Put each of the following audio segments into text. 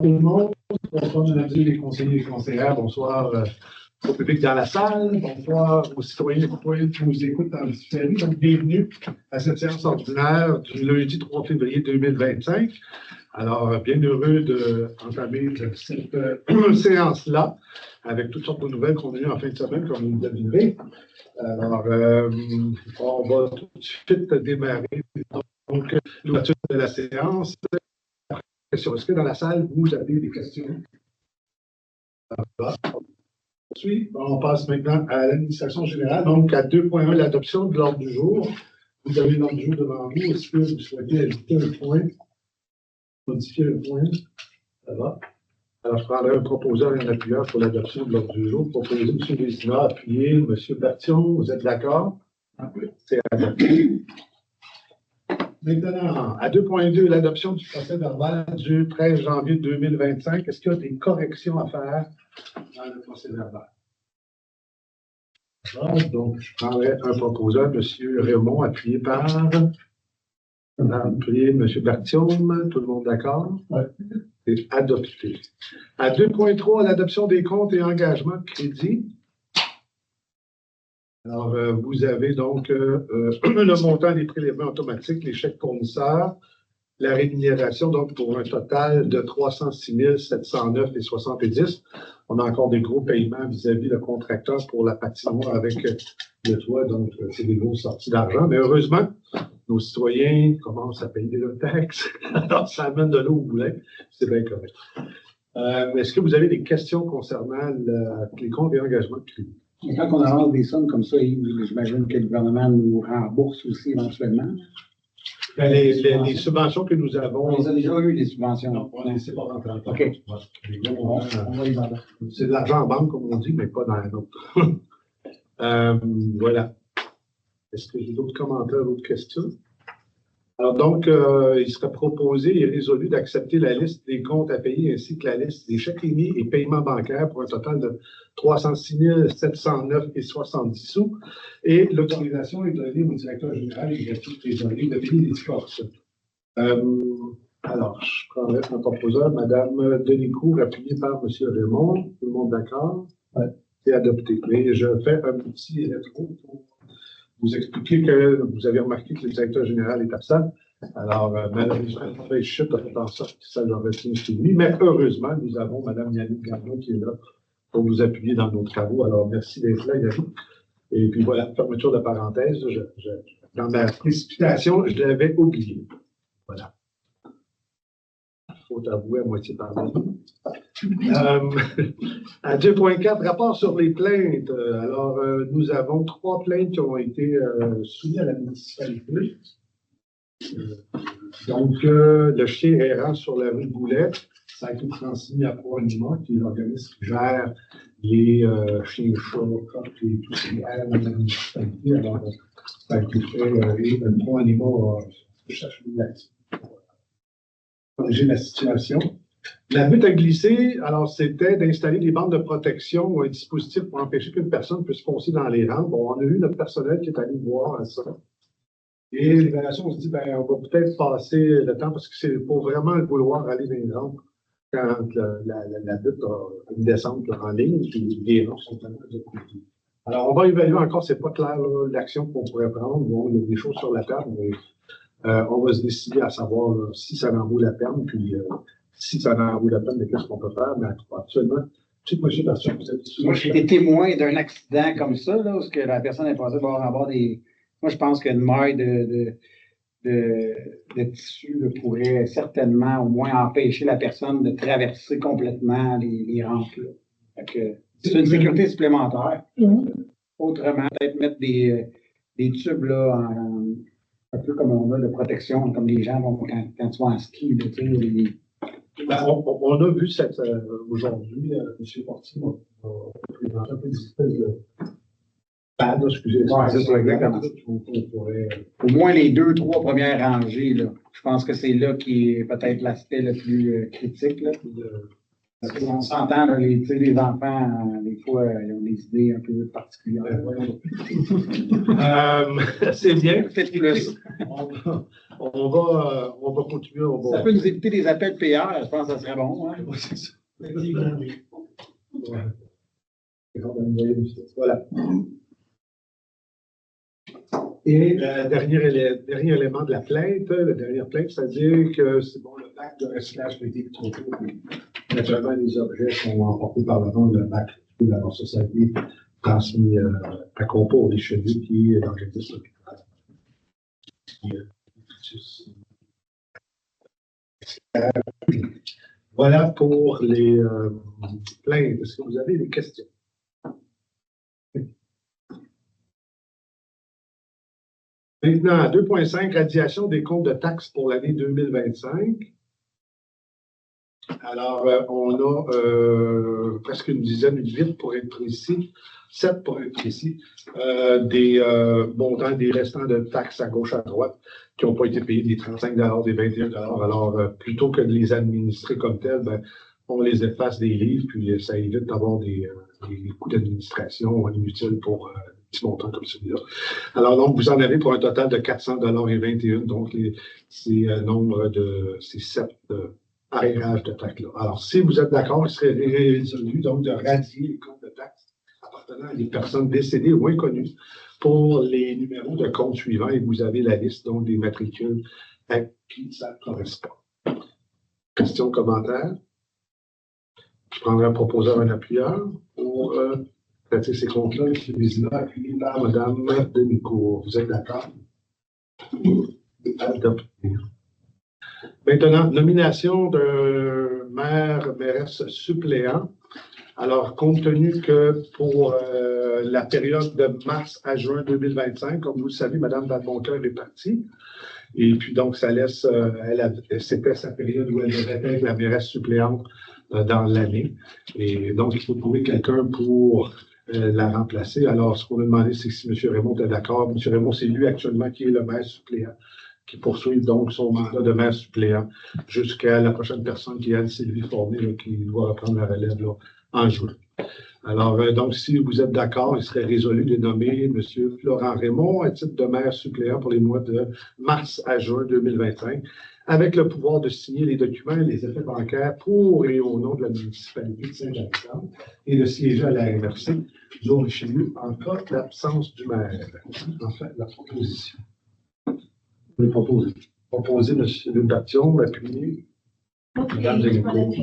Tout le monde, bonsoir, mesdames et les conseillers et conseillères, bonsoir au public dans la salle, bonsoir aux citoyens et citoyennes qui nous écoutent en différé. Donc, bienvenue à cette séance ordinaire du lundi 3 février 2025. Alors, bien heureux d'entamer cette séance-là avec toutes sortes de nouvelles qu'on a eues en fin de semaine, comme vous l'avez deviné. Alors, on va tout de suite démarrer donc l'ouverture de la séance. Est-ce que dans la salle, vous avez des questions? Ensuite, on passe maintenant à l'administration générale. Donc, à 2.1, l'adoption de l'ordre du jour. Vous avez l'ordre du jour devant vous. Est-ce que vous souhaitez ajouter un point? Modifier un point? Ça va. Alors, je prendrai un proposeur et un appuyeur pour l'adoption de l'ordre du jour. Proposer M. Vézina, appuyer M. Bertion. Vous êtes d'accord? Oui. C'est adopté. Maintenant, à 2.2, l'adoption du procès verbal du 13 janvier 2025. Est-ce qu'il y a des corrections à faire dans le procès verbal? Donc, je prendrai un proposeur, M. Raymond, appuyé par M. Bertium. Tout le monde d'accord? Oui. C'est adopté. À 2.3, l'adoption des comptes et engagements de crédit. Alors, vous avez donc le montant des prélèvements automatiques, les chèques fournisseurs, la rémunération, donc pour un total de 306 709,70. On a encore des gros paiements vis-à-vis le contracteur pour la patinoire avec le toit, donc c'est des grosses sorties d'argent. Mais heureusement, nos citoyens commencent à payer leurs taxes. Alors, ça amène de l'eau au boulet. C'est bien correct. Est-ce que vous avez des questions concernant les comptes et engagements de crédit? Quand on avance des sommes comme ça, j'imagine que le gouvernement nous rembourse aussi éventuellement. Les subventions que nous avons. On les a déjà eu, les subventions. Non, on ne les sait pas rentrer en compte. OK. C'est de l'argent en banque, comme on dit, mais pas dans un autre. Voilà. Est-ce que j'ai d'autres commentaires, d'autres questions? Alors, donc, il serait proposé et résolu d'accepter la liste des comptes à payer ainsi que la liste des chèques émis et paiements bancaires pour un total de 306 709,70 sous. Et l'autorisation est donnée au directeur général et greffier trésorier de payer les forces. Alors, je prendrai un proposeur, Mme Denicourt, appuyée par M. Raymond. Tout le monde d'accord? Oui. C'est adopté. Mais je fais un petit rétro pour vous expliquer que vous avez remarqué que le directeur général est absent. Alors, malheureusement, il chute a fait en sorte que ça l'aurait été chez lui. Mais heureusement, nous avons Mme Yannick Gardon qui est là pour nous appuyer dans nos travaux. Alors, merci d'être là, Yannick. Et puis voilà, fermeture de parenthèse. Dans ma précipitation, je l'avais oublié. Voilà. Il faut avouer à moitié pardon. À 2.4, rapport sur les plaintes. Alors, nous avons 3 plaintes qui ont été soumises à la municipalité. Donc, le chien errant sur la rue Boulet, ça a été transmis à Pro-Anima, qui est l'organisme qui gère les chiens chats, et tout ce qui est dans la municipalité. Alors, ça a été fait et Pro-Anima a cherché la situation. La butte à glisser, alors, c'était d'installer des bandes de protection ou un dispositif pour empêcher qu'une personne puisse foncer dans les rampes. Bon, on a eu notre personnel qui est allé voir à ça. Et l'évaluation, on se dit, ben, on va peut-être passer le temps parce que c'est pour vraiment vouloir aller dans les rampes quand la butte a une descente en ligne, puis les rampes sont tellement de côté. Alors, on va évaluer encore, c'est pas clair l'action qu'on pourrait prendre. Bon, il y a des choses sur la table, mais on va se décider à savoir là, si ça en vaut la peine, puis si ça en vaut la peine, mais qu'est-ce qu'on peut faire. Mais actuellement, tu sais, moi, j'ai été témoin d'un accident comme ça, là, où la personne est passée par avoir des. Moi, je pense qu'une maille de tissu pourrait certainement au moins empêcher la personne de traverser complètement les rampes. C'est une sécurité supplémentaire. Autrement, peut-être mettre des tubes là, un peu comme on a de protection, comme les gens vont quand tu vas en ski. Là, on a vu aujourd'hui, M. Portier a présenté un peu des espèces de pad, excusez, au moins les 2-3 premières rangées, là. Je pense que c'est là qui est peut-être l'aspect le plus critique. Là. Parce qu'on s'entend, là, tu sais, les enfants, des fois, ils ont des idées un peu particulières. C'est bien. Peut-être plus. On va continuer. Ça peut nous éviter des appels PR, je pense que ça serait bon. Hein? C'est ça. Voilà. Et le dernier élément de la plainte, c'est-à-dire que c'est bon, le bac de recyclage a été trop tôt. Naturellement, les objets sont emportés par le vent, le bac de la société transmis à Compo des Cheveux qui est dans le registre local. Voilà pour les plaintes. Est-ce que vous avez des questions? Maintenant, 2.5, radiation des comptes de taxes pour l'année 2025. Alors, on a presque une dizaine, 8 pour être précis, 7 pour être précis, des montants, des restants de taxes à gauche, à droite, qui n'ont pas été payés, des 35 des 21 Alors, plutôt que de les administrer comme tels, ben, on les efface des livres, puis ça évite d'avoir des coûts d'administration inutiles pour petits montants comme celui-là. Alors, donc, vous en avez pour un total de 400 et 21. Donc, c'est nombre de ces 7 arrérages de taxes-là. Alors, si vous êtes d'accord, il serait résolu donc de radier les comptes de taxes appartenant à des personnes décédées ou inconnues pour les numéros de compte suivants et vous avez la liste donc des matricules à qui ça correspond. Questions, commentaires? Je prendrai un proposeur, un appuyeur pour traiter ces comptes-là. M. Vézina, appuyé par Mme Demicourt. Vous êtes d'accord? Adopté. Maintenant, nomination d'un mairesse suppléant. Alors, compte tenu que pour la période de mars à juin 2025, comme vous le savez, Mme Valmoncoeur est partie. Et puis, donc, ça laisse, c'était sa période où elle devait être la mairesse suppléante dans l'année. Et donc, il faut trouver quelqu'un pour la remplacer. Alors, ce qu'on a demandé, c'est si M. Raymond est d'accord. M. Raymond, c'est lui actuellement qui est le maire suppléant, qui poursuit donc son mandat de maire suppléant jusqu'à la prochaine personne qui est Anne-Sylvie Fournier, là, qui doit reprendre la relève là, en juin. Alors, donc, si vous êtes d'accord, il serait résolu de nommer M. Florent Raymond à titre de maire suppléant pour les mois de mars à juin 2025, avec le pouvoir de signer les documents et les effets bancaires pour et au nom de la municipalité de Saint-Alexandre et de siéger à la MRC du Richelieu en cas d'absence du maire. Enfin, la proposition. Vous proposez. Proposer M. Bastien, appuyer. Mme Demicourt.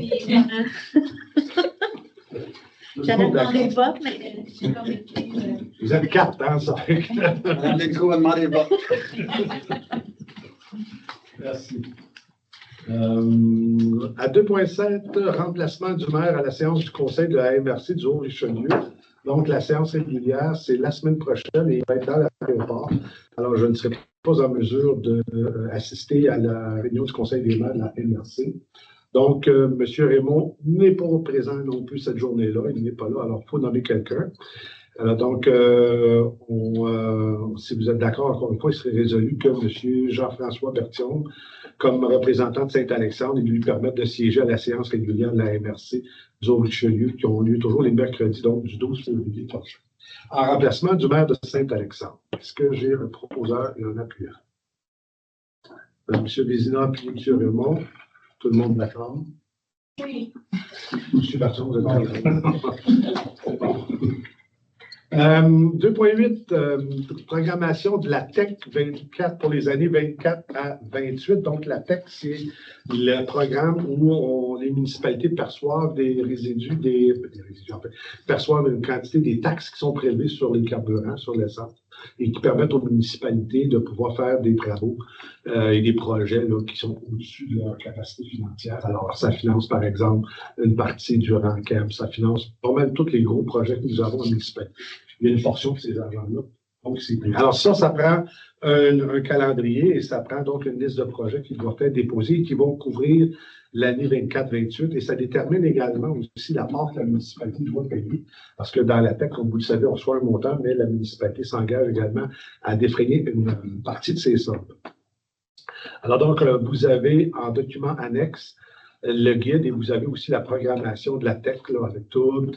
J'avais demandé le vote, mais j'ai pas vécu. Vous êtes 4, hein, ça fait que... Mme Demicourt a demandé le vote. Merci. À 2.7, remplacement du maire à la séance du conseil de la MRC du Haut-Richelieu. Donc, la séance régulière, c'est la semaine prochaine et il va être dans l'aéroport. Alors, je ne serai pas en mesure d'assister à la réunion du conseil des maires de la MRC. Donc, M. Raymond n'est pas présent non plus cette journée-là. Il n'est pas là, alors il faut nommer quelqu'un. Donc, si vous êtes d'accord, encore une fois, il serait résolu que M. Jean-François Berthiaume, comme représentant de Saint-Alexandre, il lui permette de siéger à la séance régulière de la MRC du Haut-Richelieu, qui ont lieu toujours les mercredis, donc du 12 février prochain. En remplacement du maire de Saint-Alexandre. Est-ce que j'ai un proposeur et un appuyeur? M. Vézina, puis M. Raymond. Tout le monde d'accord? Oui. M. Berthiaume, vous êtes d'accord? 2.8, programmation de la TEC 24 pour les années 24 à 28. Donc, la TEC, c'est le programme où les municipalités perçoivent des résidus, perçoivent une quantité des taxes qui sont prélevées sur les carburants, sur l'essence, et qui permettent aux municipalités de pouvoir faire des travaux et des projets là, qui sont au-dessus de leur capacité financière. Alors, ça finance, par exemple, une partie du RENCAM, ça finance pas mal tous les gros projets que nous avons en municipalité. Il y a une portion de ces argents-là. Donc, c'est pris. Alors, ça prend un calendrier et ça prend donc une liste de projets qui doivent être déposés et qui vont couvrir l'année 24-28 et ça détermine également aussi la part que la municipalité doit payer. Parce que dans la TEC, comme vous le savez, on reçoit un montant, mais la municipalité s'engage également à défrayer une partie de ces sommes. Alors donc, vous avez en document annexe le guide et vous avez aussi la programmation de la tech là, avec tous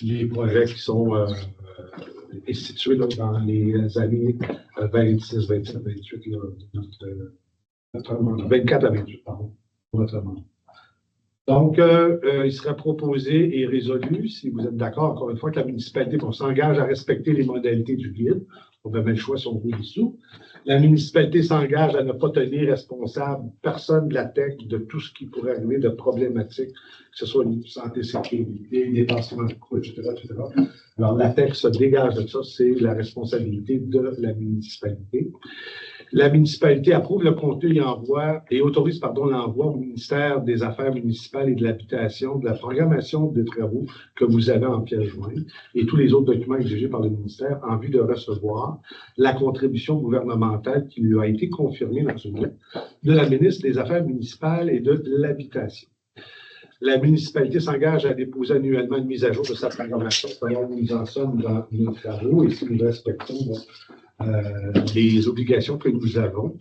les projets qui sont situés là, dans les années 26, 27, 28, là, notre 24 à 28, pardon, votre mandat. Donc, il sera proposé et résolu, si vous êtes d'accord, encore une fois, que la municipalité s'engage à respecter les modalités du guide. On va mettre le choix si on veut dessous. La municipalité s'engage à ne pas tenir responsable personne de la tech de tout ce qui pourrait arriver de problématique, que ce soit une santé, sécurité, dépassement de coûts, etc., etc. Alors, la tech se dégage de ça, c'est la responsabilité de la municipalité. La municipalité approuve le contenu et autorise l'envoi au ministère des Affaires municipales et de l'Habitation de la programmation des travaux que vous avez en pièce jointe et tous les autres documents exigés par le ministère en vue de recevoir la contribution gouvernementale qui lui a été confirmée dans une lettre de la ministre des Affaires municipales et de l'Habitation. La municipalité s'engage à déposer annuellement une mise à jour de sa programmation selon où nous en sommes dans nos travaux et si nous respectons les obligations que nous avons.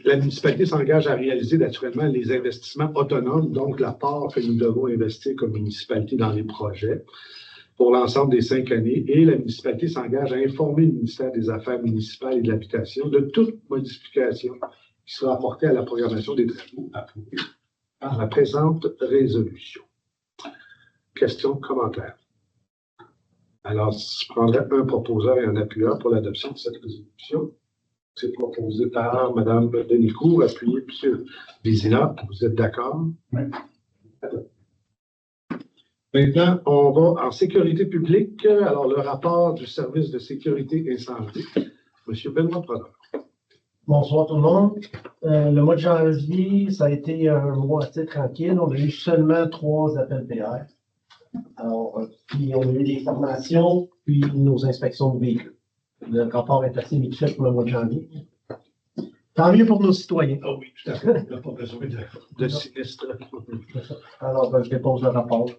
La municipalité s'engage à réaliser naturellement les investissements autonomes, donc la part que nous devons investir comme municipalité dans les projets pour l'ensemble des 5 années. Et la municipalité s'engage à informer le ministère des Affaires municipales et de l'Habitation de toute modification qui sera apportée à la programmation des travaux approuvés par la présente résolution. Questions, commentaires? Alors, je prendrai un proposeur et un appuyeur pour l'adoption de cette résolution. C'est proposé par Mme Denicourt, appuyé par M. Vézina. Vous êtes d'accord? Oui. Maintenant, on va en sécurité publique. Alors, le rapport du service de sécurité incendie. M. Benoît Prodeur. Bonsoir tout le monde. Le mois de janvier, ça a été un mois assez tranquille. On a eu seulement 3 appels PR. Alors, puis on a eu des formations, puis nos inspections de véhicules. Le rapport est assez vite fait pour le mois de janvier. Tant mieux pour nos citoyens. Ah oui, tout à fait. Il n'y a pas besoin de sinistre. Alors, je dépose le rapport.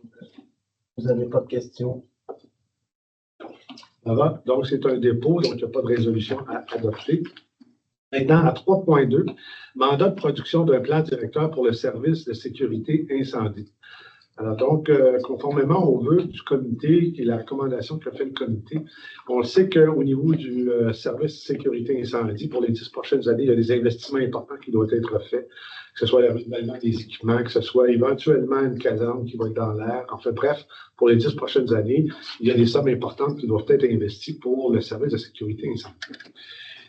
Vous n'avez pas de questions? Ça va? Donc, c'est un dépôt, donc il n'y a pas de résolution à adopter. Maintenant, à 3.2, mandat de production d'un plan directeur pour le service de sécurité incendie. Alors donc, conformément aux vœux du comité et la recommandation qu'a fait le comité, on sait qu'au niveau du service de sécurité incendie, pour les 10 prochaines années, il y a des investissements importants qui doivent être faits, que ce soit le renouvellement des équipements, que ce soit éventuellement une caserne qui va être dans l'air. Enfin bref, pour les 10 prochaines années, il y a des sommes importantes qui doivent être investies pour le service de sécurité incendie.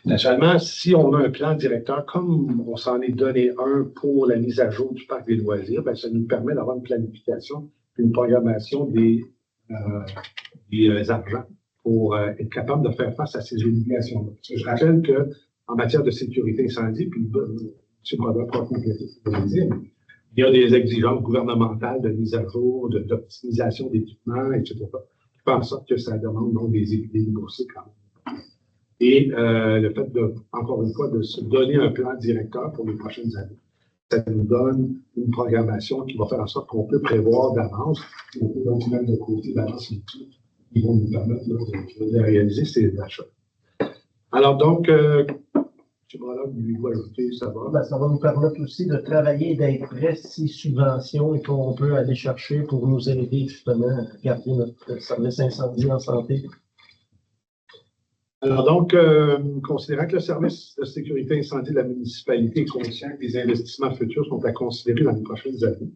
Naturellement, si on a un plan directeur, comme on s'en est donné un pour la mise à jour du parc des loisirs, bien, ça nous permet d'avoir une planification, une programmation des argents pour être capable de faire face à ces obligations-là. Je rappelle qu'en matière de sécurité incendie, puis M. Brodeur pourra compléter ce que je veux dire, il y a des exigences gouvernementales de mise à jour, d'optimisation d'équipements, etc., qui font en sorte que ça demande donc des équilibres boursiers quand même. Et le fait encore une fois, de se donner un plan directeur pour les prochaines années, ça nous donne une programmation qui va faire en sorte qu'on peut prévoir d'avance, on peut donc mettre de côté d'avance les outils qui vont nous permettre là, de réaliser ces achats. Alors donc, M. Brodeur, vous lui ajouter, ça va? Ben, ça va nous permettre aussi de travailler et d'être prêts si subventions et qu'on peut aller chercher pour nous aider justement à garder notre service incendie en santé. Alors donc, considérant que le service de sécurité incendie de la municipalité est conscient que les investissements futurs sont à considérer dans les prochaines années,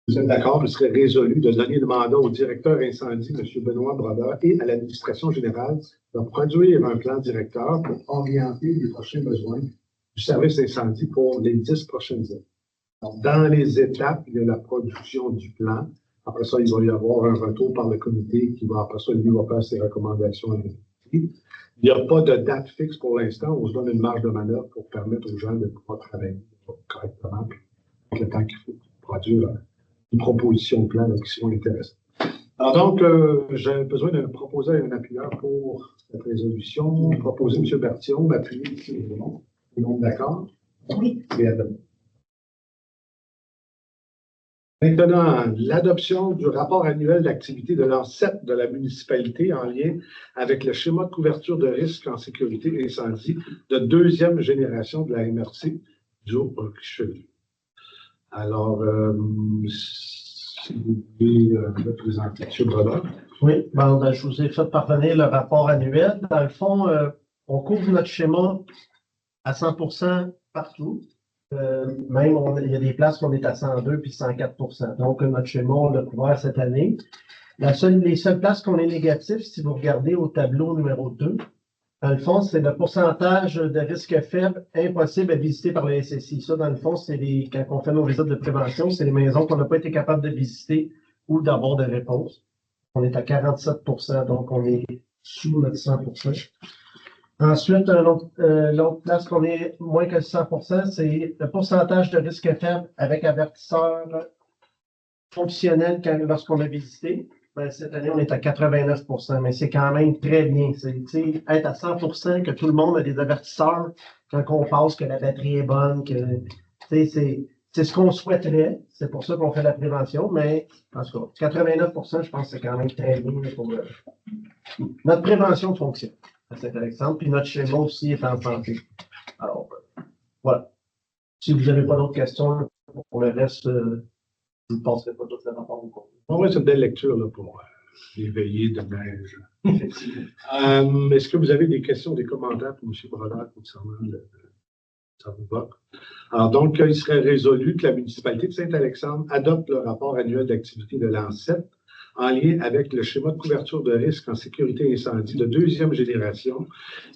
vous êtes d'accord, il serait résolu de donner le mandat au directeur incendie, M. Benoît Brodeur, et à l'administration générale de produire un plan directeur pour orienter les prochains besoins du service incendie pour les 10 prochaines années. Donc, dans les étapes, il y a la production du plan. Après ça, il va y avoir un retour par le comité qui va, après ça, lui va faire ses recommandations à l'autorité. Il n'y a pas de date fixe pour l'instant. On se donne une marge de manœuvre pour permettre aux gens de pouvoir travailler correctement avec le temps qu'il faut pour produire une proposition de plan qui sont intéressantes. Alors donc, j'ai besoin d'un proposeur et un appuyeur pour cette résolution. Proposer M. Bertillon, m'appuyer ici. Tout le monde d'accord? Oui. C'est adopté. Maintenant, l'adoption du rapport annuel d'activité de l'ANSET de la municipalité en lien avec le schéma de couverture de risque en sécurité incendie de 2e génération de la MRC du Richelieu. Alors, si vous voulez le présenter, M. Brodeur. Oui, ben, je vous ai fait parvenir le rapport annuel. Dans le fond, on couvre notre schéma à 100% partout. Même, il y a des places où on est à 102 puis 104%. Donc, notre schéma, on l'a couvert cette année. Les seules places qu'on est négatif, si vous regardez au tableau numéro 2, dans le fond, c'est le pourcentage de risque faible impossible à visiter par le SSI. Ça, dans le fond, quand on fait nos visites de prévention, c'est les maisons qu'on n'a pas été capable de visiter ou d'avoir de réponse. On est à 47%, donc on est sous notre 100%. Ensuite, l'autre place qu'on est moins que 100%, c'est le pourcentage de risque faible avec avertisseur fonctionnel lorsqu'on a visité. Ben, cette année, on est à 89%, mais c'est quand même très bien. C'est être à 100%, que tout le monde a des avertisseurs quand on passe, que la batterie est bonne, que c'est ce qu'on souhaiterait. C'est pour ça qu'on fait la prévention, mais en tout cas, 89%, je pense que c'est quand même très bien pour notre prévention fonctionne à Saint-Alexandre, puis notre schéma aussi est en santé. Alors, voilà. Si vous n'avez pas d'autres questions, pour le reste, je ne passerai pas tout le rapport au cours. Oui, c'est une belle lecture là, pour les veillées de neige. Est-ce que vous avez des questions, des commentaires pour M. Brodeur concernant ça vous va? Alors, donc, il serait résolu que la municipalité de Saint-Alexandre adopte le rapport annuel d'activité de l'ANSET en lien avec le schéma de couverture de risque en sécurité incendie de deuxième génération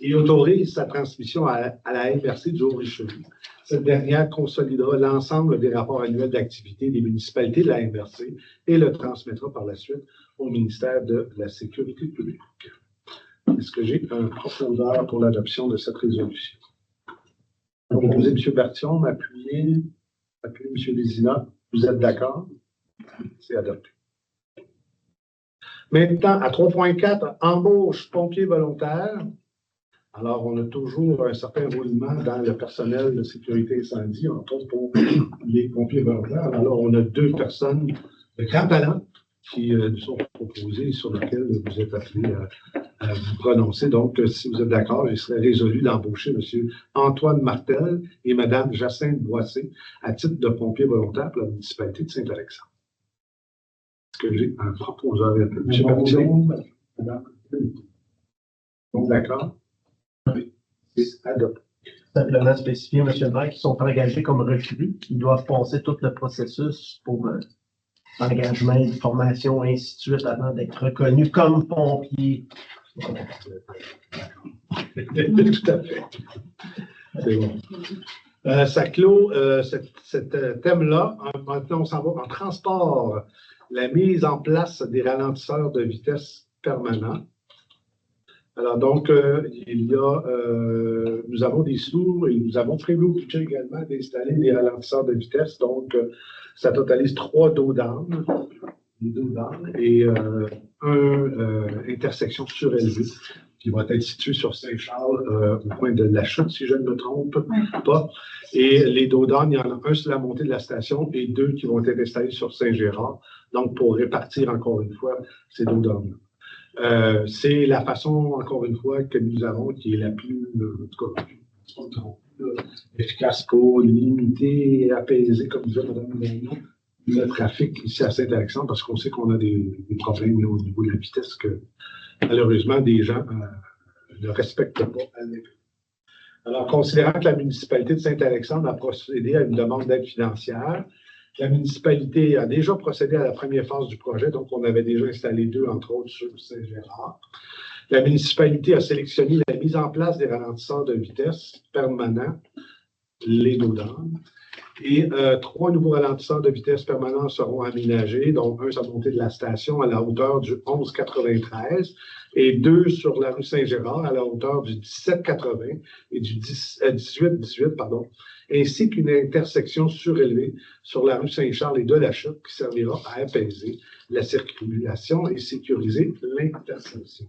et autorise sa transmission à la MRC du Haut-Richelieu. Cette dernière consolidera l'ensemble des rapports annuels d'activité des municipalités de la MRC et le transmettra par la suite au ministère de la Sécurité publique. Est-ce que j'ai un proposeur pour l'adoption de cette résolution? Je vais proposer M. Bertillon, m'appuyer M. Vézina. Vous êtes d'accord? C'est adopté. Maintenant, à 3.4, embauche pompiers volontaires. Alors, on a toujours un certain roulement dans le personnel de sécurité incendie, entre autres pour les pompiers volontaires. Alors, on a 2 personnes de grand talent qui nous sont proposées et sur lesquelles vous êtes appelés à vous prononcer. Donc, si vous êtes d'accord, il serait résolu d'embaucher M. Antoine Martel et Mme Jacinthe Boissé à titre de pompiers volontaires pour la municipalité de Saint-Alexandre. Est-ce que j'ai un proposeur? M. Bertillon? Donc, d'accord? Oui, c'est adopté. Simplement spécifier, M. le maire, qu'ils sont engagés comme recrues, qu'ils doivent passer tout le processus pour engagement, formation, ainsi de suite, avant d'être reconnus comme pompiers. Tout à fait. C'est bon. Ça clôt cet thème-là. Maintenant, on s'en va en transport. La mise en place des ralentisseurs de vitesse permanents. Alors, donc, nous avons des sous et nous avons prévu au budget également d'installer des ralentisseurs de vitesse. Donc, ça totalise 3 dos d'âne, et intersection surélevée qui va être située sur Saint-Charles, au coin de la chute, si je ne me trompe pas. Et les dos d'âne, il y en a un sur la montée de la station et 2 qui vont être installés sur Saint-Gérard. Donc, pour répartir encore une fois ces dos d'âne. C'est la façon, encore une fois, que nous avons qui est la plus, efficace pour limiter et apaiser, comme disait Mme Gagnon, le trafic ici à Saint-Alexandre, parce qu'on sait qu'on a des problèmes là, au niveau de la vitesse que, malheureusement, des gens ne respectent pas à l'époque. Alors, considérant que la municipalité de Saint-Alexandre a procédé à une demande d'aide financière, la municipalité a déjà procédé à la première phase du projet, donc on avait déjà installé 2, entre autres, sur Saint-Gérard. La municipalité a sélectionné la mise en place des ralentisseurs de vitesse permanents, les dos d'âne, et 3 nouveaux ralentisseurs de vitesse permanents seront aménagés, dont un sur la montée de la station à la hauteur du 11,93 et 2 sur la rue Saint-Gérard à la hauteur du 17,80 et du 18,18, pardon, ainsi qu'une intersection surélevée sur la rue Saint-Charles et de la Chute qui servira à apaiser la circulation et sécuriser l'intersection.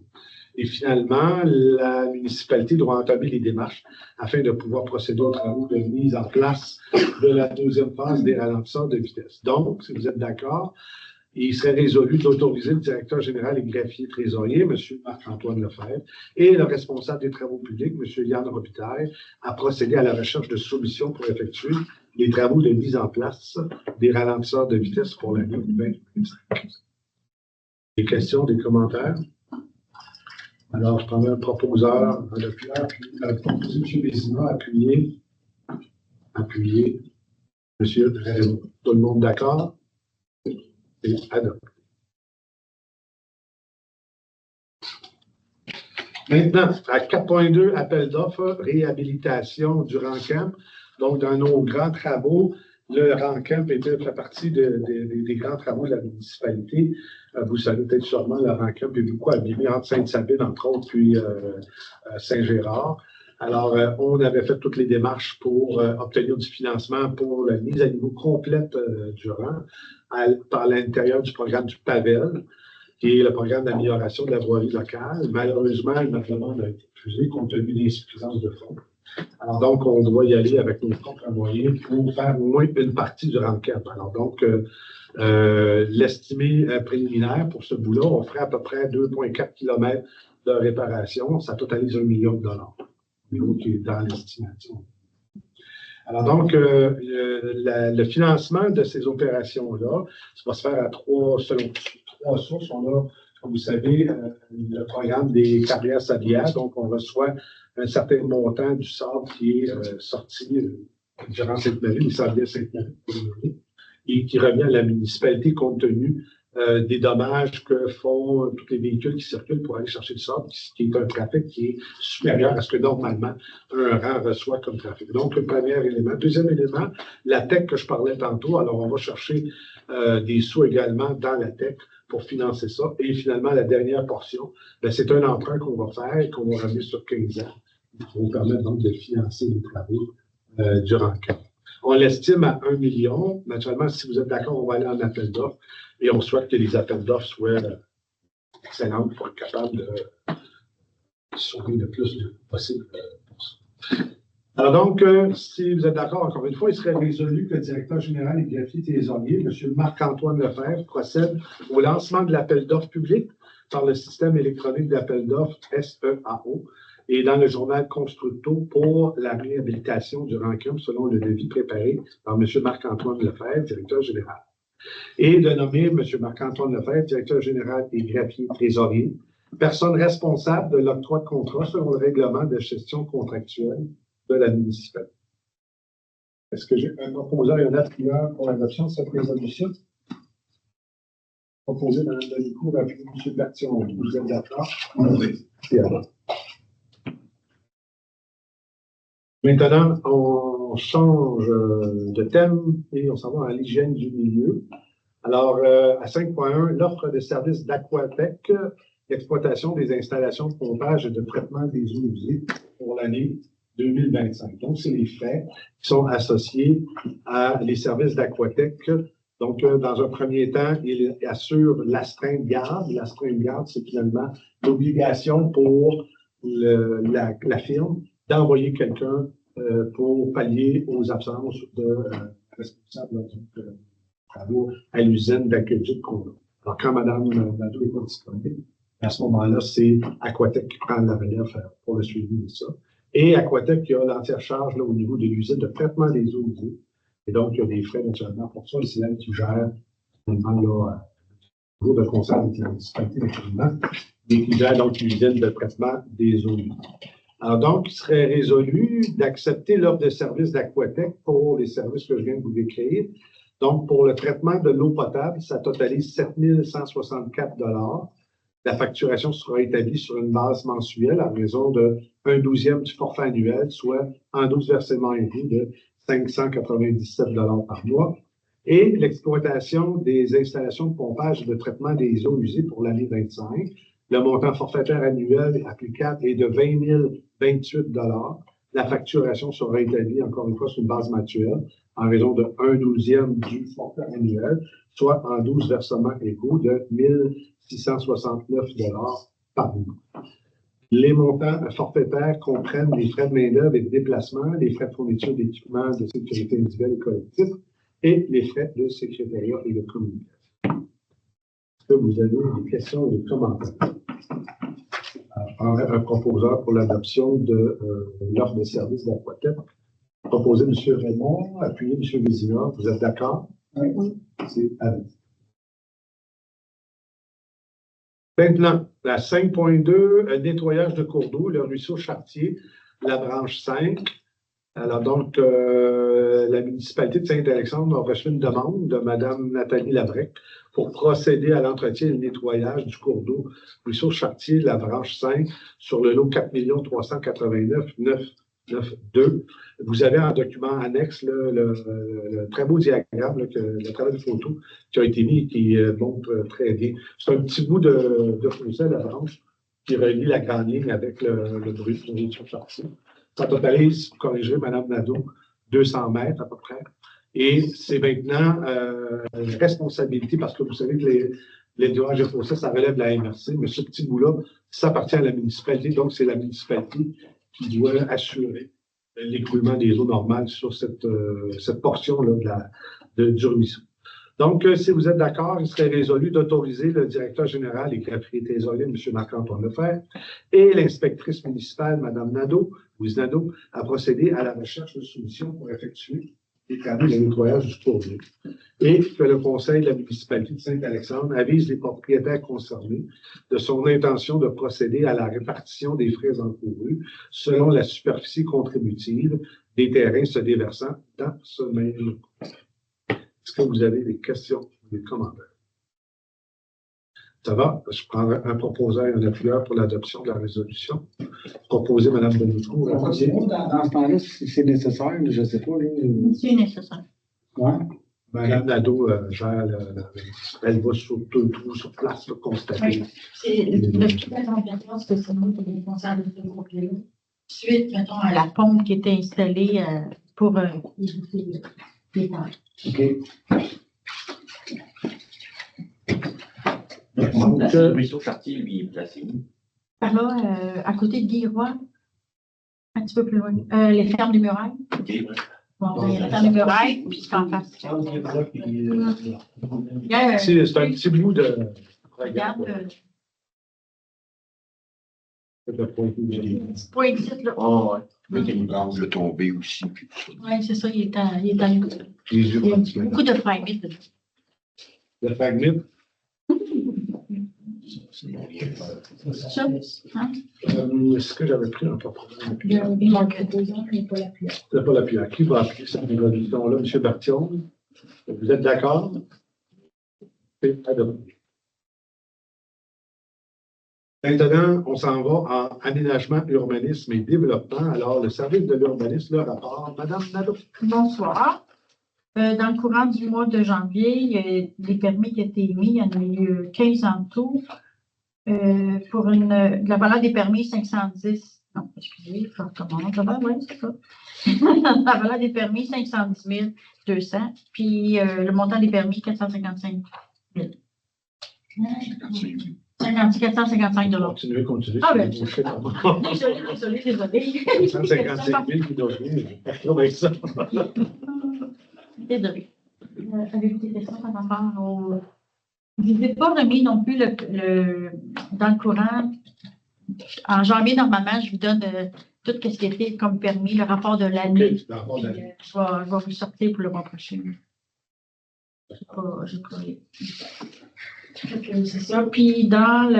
Et finalement, la municipalité doit entamer les démarches afin de pouvoir procéder aux travaux de mise en place de la 2e phase des ralentisseurs de vitesse. Donc, si vous êtes d'accord, il serait résolu d'autoriser le directeur général et greffier trésorier, M. Marc-Antoine Lefebvre, et le responsable des travaux publics, M. Yann Robitaille, à procéder à la recherche de solutions pour effectuer les travaux de mise en place des ralentisseurs de vitesse pour l'année 2025. Des questions, des commentaires? Alors, je prendrai un proposeur, un appuyeur, puis M. Bézina, appuyé. Monsieur Raymond. Tout le monde d'accord? Et adopté. Maintenant, à 4.2, appel d'offres, réhabilitation du Rancamp. Donc, dans nos grands travaux, le Rancamp fait partie des grands travaux de la municipalité. Vous savez peut-être sûrement, le Rancamp est beaucoup abîmé entre Sainte-Sabine, entre autres, puis Saint-Gérard. Alors, on avait fait toutes les démarches pour obtenir du financement pour la mise à niveau complète du rang par l'intérieur du programme du PAVEL, qui est le programme d'amélioration de la voirie locale. Malheureusement, notre demande a été refusée compte tenu des insuffisances de fonds. Alors donc, on doit y aller avec nos propres moyens pour faire au moins une partie du Rancamp. Alors donc, l'estimé préliminaire pour ce bout-là, on ferait à peu près 2,4 km de réparation. Ça totalise $1 million. Qui est dans l'estimation. Alors donc, le financement de ces opérations-là, ça va se faire selon trois sources. On a, comme vous savez, le programme des carrières sablières. Donc, on reçoit un certain montant du sable qui est sorti durant cette année, le sablier Sainte-Marie, et qui revient à la municipalité compte tenu des dommages que font tous les véhicules qui circulent pour aller chercher du sable, qui est un trafic qui est supérieur à ce que normalement un rang reçoit comme trafic. Donc, le premier élément. Deuxième élément, la TEC que je parlais tantôt. Alors, on va chercher des sous également dans la TEC pour financer ça. Et finalement, la dernière portion, c'est un emprunt qu'on va faire et qu'on va ramener sur 15 ans. Ça va permettre donc de financer les travaux du Rancamp. On l'estime à 1 million. Naturellement, si vous êtes d'accord, on va aller en appel d'offres et on souhaite que les appels d'offres soient excellents pour être capable de sauver le plus possible pour ça. Alors donc, si vous êtes d'accord, encore une fois, il serait résolu que le directeur général et greffier trésorier, M. Marc-Antoine Lefebvre, procède au lancement de l'appel d'offres public par le système électronique d'appel d'offres SEAO et dans le journal Constructo pour la réhabilitation du Rancamp selon le devis préparé par M. Marc-Antoine Lefebvre, directeur général. Et de nommer M. Marc-Antoine Lefebvre, directeur général et greffier trésorier, personne responsable de l'octroi de contrat selon le règlement de gestion contractuelle de la municipalité. Est-ce que j'ai un proposeur et un appuyeur pour l'adoption de cette résolution? Proposé Mme Delicourt, appuyé M. Bertillon. Vous êtes d'accord? Oui. C'est alors. Maintenant, on change de thème et on s'en va à l'hygiène du milieu. Alors, à 5.1, l'offre de services d'Aquatec, l'exploitation des installations de pompage et de traitement des eaux usées pour l'année 2025. Donc, c'est les frais qui sont associés à les services d'Aquatec. Donc, dans un premier temps, il assure l'astreinte garde. L'astreinte garde, c'est finalement l'obligation pour la firme d'envoyer quelqu'un pour pallier aux absences de responsables de travaux à l'usine d'aqueduc qu'on a. Alors, quand Mme Nadeau n'est pas disponible, à ce moment-là, c'est Aquatec qui prend la relève pour le suivi de ça. Et Aquatec qui a l'entière charge là, au niveau de l'usine de traitement des eaux usées. Et donc, il y a des frais naturellement pour ça. Et c'est elle qui gère, finalement, là, au niveau de conseil avec la municipalité, naturellement, et qui gère donc l'usine de traitement des eaux usées. Alors donc, il serait résolu d'accepter l'offre de service d'Aquatec pour les services que je viens de vous décrire. Donc, pour le traitement de l'eau potable, ça totalise 7 164 $. La facturation sera établie sur une base mensuelle à raison de 1/12 du forfait annuel, soit en 12 versements égaux de 597 $ par mois. Et l'exploitation des installations de pompage et de traitement des eaux usées pour l'année 25. Le montant forfaitaire annuel applicable est de 20 028 $. La facturation sera établie, encore une fois, sur une base mensuelle en raison de 1/12 du forfait annuel, soit en 12 versements égaux de 1 669 $ par mois. Les montants forfaitaires comprennent les frais de main-d'œuvre et de déplacement, les frais de fourniture d'équipements de sécurité individuelle et collectif et les frais de secrétariat et de communication. Est-ce que vous avez des questions ou des commentaires? Alors, un proposeur pour l'adoption de l'offre de service d'Aquatec Proposé M. Raymond, appuyé M. Vézina. Vous êtes d'accord? Oui. C'est avis. Maintenant, la 5.2, nettoyage de cours d'eau, le ruisseau Chartier, la branche 5. Alors donc, la municipalité de Saint-Alexandre a reçu une demande de Mme Nathalie Labrec pour procéder à l'entretien et le nettoyage du cours d'eau ruisseau Chartier, la branche 5, sur le lot 4 389 992. Vous avez en document annexe le très beau diagramme, le travail de photo qui a été mis et qui montre très bien. C'est un petit bout de fossé à la branche qui relie la grande ligne avec le ruisseau Chartier. Ça totalise, vous corrigerez, Mme Nadeau, 200 mètres à peu près. Et c'est maintenant une responsabilité, parce que vous savez que les nettoyages de fossés, ça relève de la MRC, mais ce petit bout-là, ça appartient à la municipalité. Donc, c'est la municipalité qui doit assurer l'écoulement des eaux normales sur cette portion-là du ruisseau. Donc, si vous êtes d'accord, il serait résolu d'autoriser le directeur général et propriété isolée, M. Marc-Antoine Lefebvre, et l'inspectrice municipale, Mme Nadeau, Louise Nadeau, à procéder à la recherche de solutions pour effectuer les travaux de nettoyage du cours d'eau. Et que le conseil de la municipalité de Saint-Alexandre avise les propriétaires concernés de son intention de procéder à la répartition des frais encourus selon la superficie contributive des terrains se déversant dans ce même lot. Est-ce que vous avez des questions ou des commentaires? Ça va? Je prends un proposeur et un appuyeur pour l'adoption de la résolution. Proposé, Mme Benoît. Dans ce temps-là, si c'est nécessaire, je ne sais pas. C'est nécessaire. Oui. Mme Nadeau gère elle va sur place pour constater. Oui. C'est depuis la température que c'est nous qui sommes responsables de ce groupe-là. Suite, mettons, à la pompe qui était installée pour éviter les tâches. OK. Le ruisseau Chartier, lui, est placé où? Par là, à côté de Guillois, un petit peu plus loin. Les fermes des murailles. OK, ouais. Bon, il y a la ferme des murailles, puis c'est en face. C'est un petit bout de. Regarde, de c'est pas ici, là. Oh, ouais. Il y a une branche de tombée aussi. Oui, c'est ça, il est à il y a beaucoup de fragmites dedans. Le fragment. C'est mon lien. Ça, hein? Est-ce que j'avais pris un portrait? Il manque 2 ans, mais pas la pluie. C'est pas l'appui. Qui va appuyer cette résolution-là, M. Berthiaume? Vous êtes d'accord? C'est adopté. Maintenant, on s'en va en aménagement, urbanisme et développement. Alors, le service de l'urbanisme, le rapport, Mme Nadeau. Bonsoir. Dans le courant du mois de janvier, il y a des permis qui ont été émis. Il y en a eu 15 en tout. Pour la valeur des permis, 510. Non, excusez, je recommence. Oui, c'est ça. La valeur des permis, 510 200. Puis le montant des permis, 455 000. 455 $. Continuez. Ah, ben, Désolé. désolé. 155 000 qui doivent venir. Avec ça. Désolé. Avez-vous des questions par rapport au. Je ne vous ai pas remis non plus dans le courant. En janvier, normalement, je vous donne tout ce qui était comme permis, le rapport de l'année. OK, dans le Je vais vous sortir pour le mois prochain. Je crois. C'est ça. Puis dans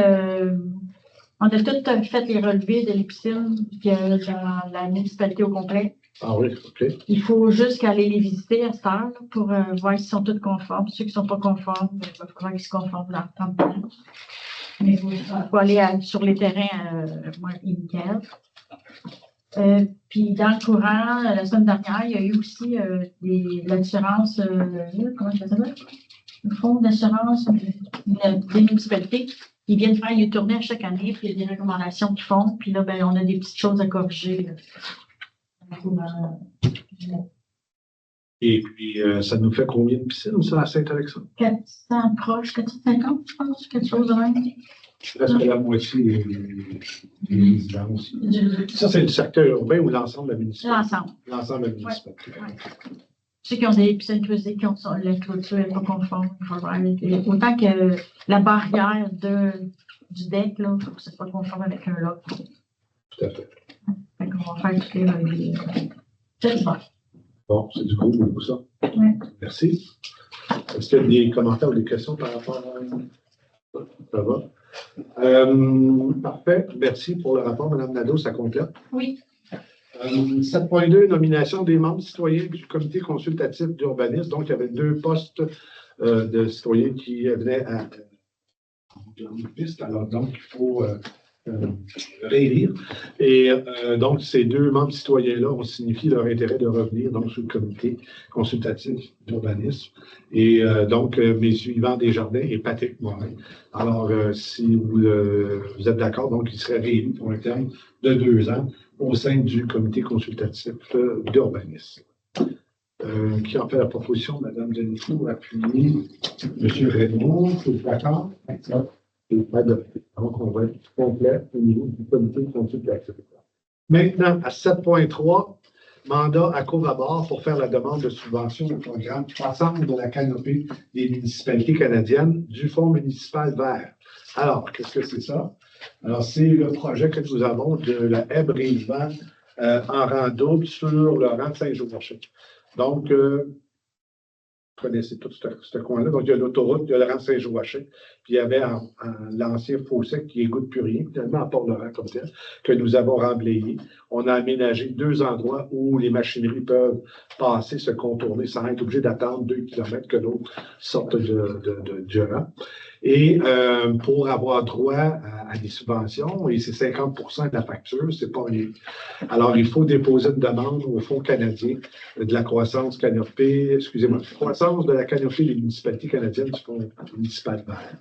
on a tout fait les relevés de l'épicine dans la municipalité au complet. Ah oui, OK. Il faut juste aller les visiter à cette heure pour voir s'ils sont tous conformes. Ceux qui ne sont pas conformes, il va falloir qu'ils se conforment dans le temps de temps. Mais il faut aller sur les terrains nickel. Puis dans le courant, la semaine dernière, il y a eu aussi l'assurance, comment ça s'appelle? Le fonds d'assurance des municipalités. Ils viennent faire une tournée à chaque année, puis il y a des recommandations qu'ils font. Puis là, ben, on a des petites choses à corriger. Et puis, ça nous fait combien de piscines, ça, à Saint-Alexandre? 400 proches, 450, je pense, quelque chose de même. Presque la moitié des résidences. Ça, c'est le secteur urbain ou l'ensemble de la municipalité? L'ensemble. L'ensemble de la municipalité. Ouais. Ceux qui ont des piscines creusées, qui ont la clôture n'est pas conforme. Autant que la barrière du deck, là, il faut que ce soit conforme avec un lot. Tout à fait. Fait qu'on va faire toutes les relevés. C'est bon. Bon, c'est du gros pour ça. Oui. Merci. Est-ce qu'il y a des commentaires ou des questions par rapport à ça? Ça va. Parfait. Merci pour le rapport, Mme Nadeau, ça complète. Oui. 7.2, nomination des membres citoyens du comité consultatif d'urbanisme. Donc, il y avait 2 postes de citoyens qui venaient à une piste. Alors, donc, il faut réélire. Et donc, ces 2 membres citoyens-là ont signifié leur intérêt de revenir donc, sur le comité consultatif d'urbanisme. Et donc, mes suivants Desjardins et Patrick Morin. Alors, si vous êtes d'accord, donc, ils seraient réélus pour un terme de 2 ans au sein du comité consultatif d'urbanisme. Qui en fait la proposition, Mme Denisot, appuyée, M. Raymond, c'est d'accord? C'est adopté. Donc, on va être complet au niveau du comité consultatif. Maintenant, à 7.3, mandat à Covabord pour faire la demande de subvention au programme croissance de la canopée des municipalités canadiennes du Fonds municipal vert. Alors, qu'est-ce que c'est ça? Alors, c'est le projet que nous avons de la haie Brisbane en rang double sur le rang de Saint-Jean-Rocher. Donc, vous connaissez tout ce coin-là. Donc, il y a l'autoroute, il y a le rang de Saint-Jean-Rocher, puis il y avait l'ancien fossé qui égoutte plus rien, finalement, à Port-Laurent comme tel, que nous avons remblayé. On a aménagé 2 endroits où les machineries peuvent passer, se contourner sans être obligés d'attendre 2 kilomètres que l'autre sorte du rang. Et pour avoir droit à des subventions, et c'est 50% de la facture, c'est pas rien. Alors, il faut déposer une demande au Fonds canadien de la croissance canopée, croissance de la canopée des municipalités canadiennes du Fonds municipal vert.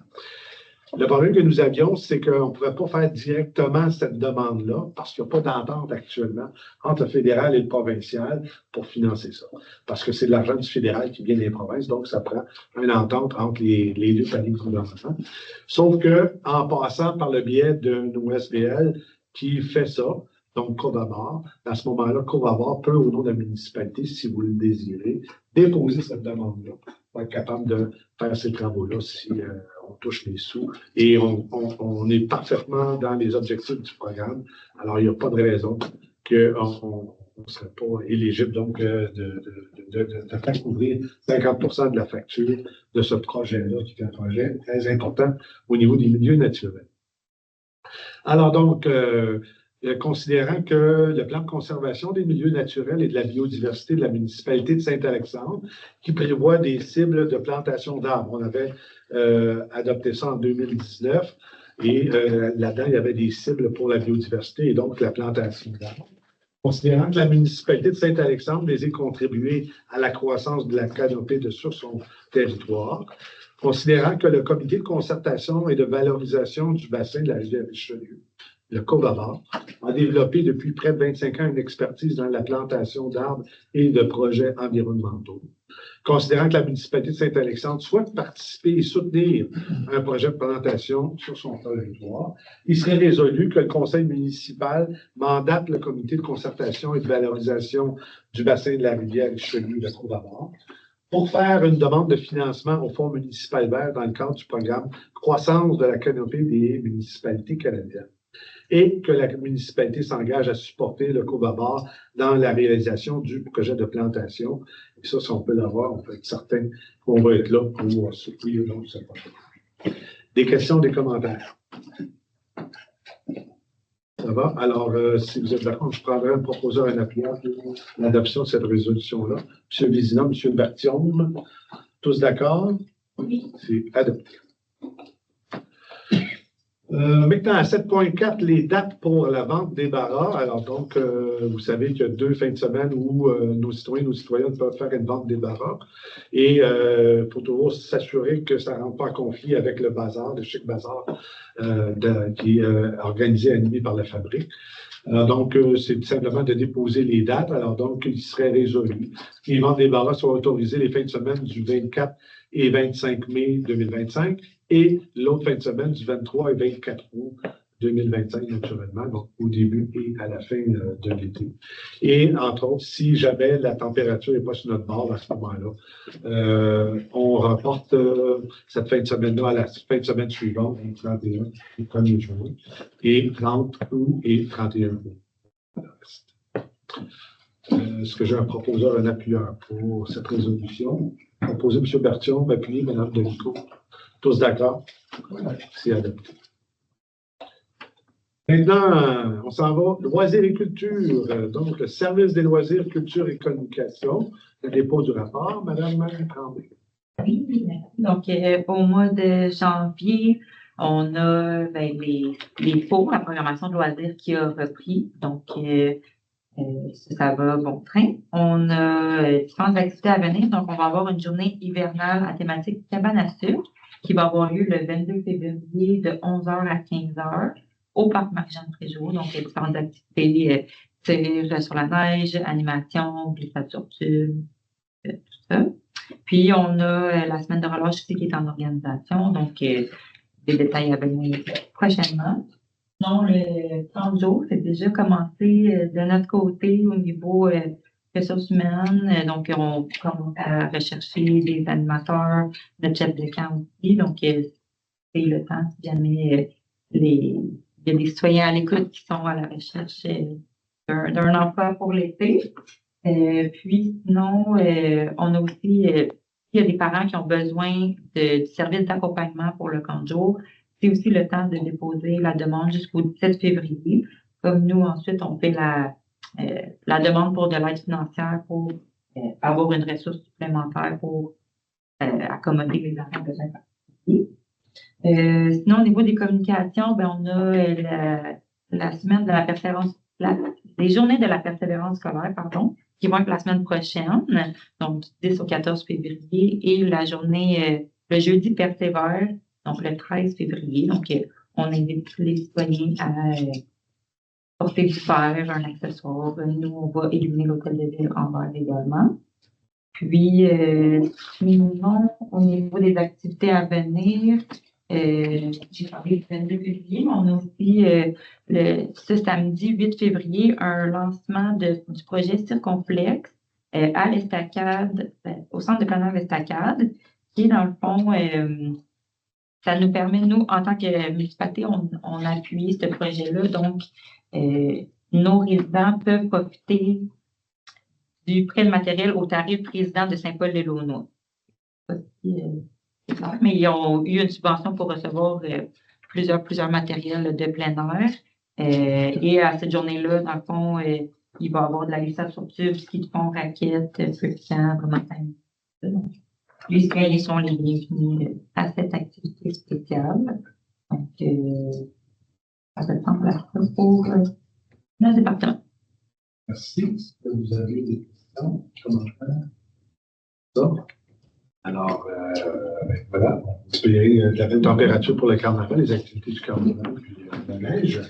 Le problème que nous avions, c'est qu'on ne pouvait pas faire directement cette demande-là parce qu'il n'y a pas d'entente actuellement entre le fédéral et le provincial pour financer ça. Parce que c'est de l'argent du fédéral qui vient des provinces, donc ça prend une entente entre les 2 paliers de gouvernement. Sauf qu'en passant par le biais d'un OSBL qui fait ça, donc Covabord, à ce moment-là, Covabord peut, au nom de la municipalité, si vous le désirez, déposer cette demande-là pour être capable de faire ces travaux-là si on touche les sous. Et on est parfaitement dans les objectifs du programme. Alors, il n'y a pas de raison qu'on ne serait pas éligible donc de faire couvrir 50% de la facture de ce projet-là, qui est un projet très important au niveau des milieux naturels. Alors donc, considérant que le plan de conservation des milieux naturels et de la biodiversité de la municipalité de Saint-Alexandre, qui prévoit des cibles de plantation d'arbres. On avait adopté ça en 2019 et là-dedans, il y avait des cibles pour la biodiversité et donc la plantation d'arbres. Considérant que la municipalité de Saint-Alexandre les a contribué à la croissance de la canopée sur son territoire, considérant que le comité de concertation et de valorisation du bassin de la rivière Richelieu, le Covabord, a développé depuis près de 25 ans une expertise dans la plantation d'arbres et de projets environnementaux. Considérant que la municipalité de Saint-Alexandre souhaite participer et soutenir un projet de plantation sur son territoire, il serait résolu que le conseil municipal mandate le comité de concertation et de valorisation du bassin de la rivière Richelieu de Covabord pour faire une demande de financement au Fonds municipal vert dans le cadre du programme Croissance de la canopée des municipalités canadiennes, et que la municipalité s'engage à supporter le Covabord dans la réalisation du projet de plantation. Et ça, si on peut l'avoir, on peut être certain qu'on va être là pour soutenir ce projet. Des questions, des commentaires? Ça va? Alors, si vous êtes d'accord, je prendrai un proposeur, un appuyeur pour l'adoption de cette résolution-là. M. Vézina, M. Berthiaume, tous d'accord? Oui. C'est adopté. Maintenant, à 7.4, les dates pour la vente des barras. Alors, donc, vous savez qu'il y a 2 fins de semaine où nos citoyens, nos citoyennes peuvent faire une vente des barras. Et il faut toujours s'assurer que ça ne rentre pas en conflit avec le bazar, le Chic Bazar, qui est organisé et animé par la Fabrique. Alors, donc, c'est tout simplement de déposer les dates. Alors, donc, il serait résolu. Les ventes des barras sont autorisées les fins de semaine du 24 et 25 mai 2025 et l'autre fin de semaine du 23 et 24 août 2025, naturellement, donc au début et à la fin de l'été. Et entre autres, si jamais la température n'est pas sur notre bord à ce moment-là, on reporte cette fin de semaine-là à la fin de semaine suivante, le 31 et 1er juin, et 30 août et 31 août. Est-ce que j'ai un proposeur, un appuyeur pour cette résolution? Proposé M. Bertillon, appuyé Mme Delico. Tous d'accord? C'est adopté. Maintenant, on s'en va. Loisirs et culture. Donc, le service des loisirs, culture et communication. Le dépôt du rapport. Mme Tremblay. Oui, donc au mois de janvier, on a les cours, la programmation de loisirs qui a repris. Donc, ça va bon train. On a différentes activités à venir. Donc, on va avoir une journée hivernale à thématique cabane à sucre qui va avoir lieu le 22 février de 11h à 15h au parc Marie-Jeanne Préjean. Donc, il y a différentes activités, tir sur la neige, animation, glissade sur tube, tout ça. Puis, on a la semaine de relâche aussi qui est en organisation. Donc, des détails à venir prochainement. Non, le 30 jours, c'est déjà commencé de notre côté au niveau ressources humaines. Donc, on commence à rechercher des animateurs, notre chef de camp aussi. Donc, c'est le temps si jamais il y a des citoyens à l'écoute qui sont à la recherche d'un emploi pour l'été. Puis, sinon, on a aussi, il y a des parents qui ont besoin du service d'accompagnement pour le camp de jour. C'est aussi le temps de déposer la demande jusqu'au 17 février. Comme nous, ensuite, on fait la demande pour de l'aide financière pour avoir une ressource supplémentaire pour accommoder les enfants besoin particuliers. Sinon, au niveau des communications, ben, on a la semaine de la persévérance, les journées de la persévérance scolaire, pardon, qui vont être la semaine prochaine, donc du 10 au 14 février, et la journée, le jeudi persévère, donc le 13 février. Donc, on invite les citoyens à porter du fer, un accessoire. Nous, on va illuminer l'hôtel de ville en vert également. Puis, sinon, au niveau des activités à venir, j'ai parlé du 22 février, mais on a aussi ce samedi 8 février un lancement du projet Circonflexe à l'Estacade, au centre de plein air l'Estacade, qui est dans le fond, ça nous permet, nous, en tant que municipalité, on appuie ce projet-là. Donc, nos résidents peuvent profiter du prêt de matériel au tarif président de Saint-Paul-de-Launois. Mais ils ont eu une subvention pour recevoir plusieurs matériels de plein air. Et à cette journée-là, dans le fond, il va y avoir de la glissade sur tube, ski de fond, raquettes, feu de camp, vraiment. Les citoyens sont les bienvenus à cette activité spéciale. Donc, ça ressemble à ça pour notre département. Merci. Est-ce que vous avez des questions, commentaires? Ça? Alors, voilà, on espérait la belle température pour le carnaval, les activités du carnaval, puis la neige.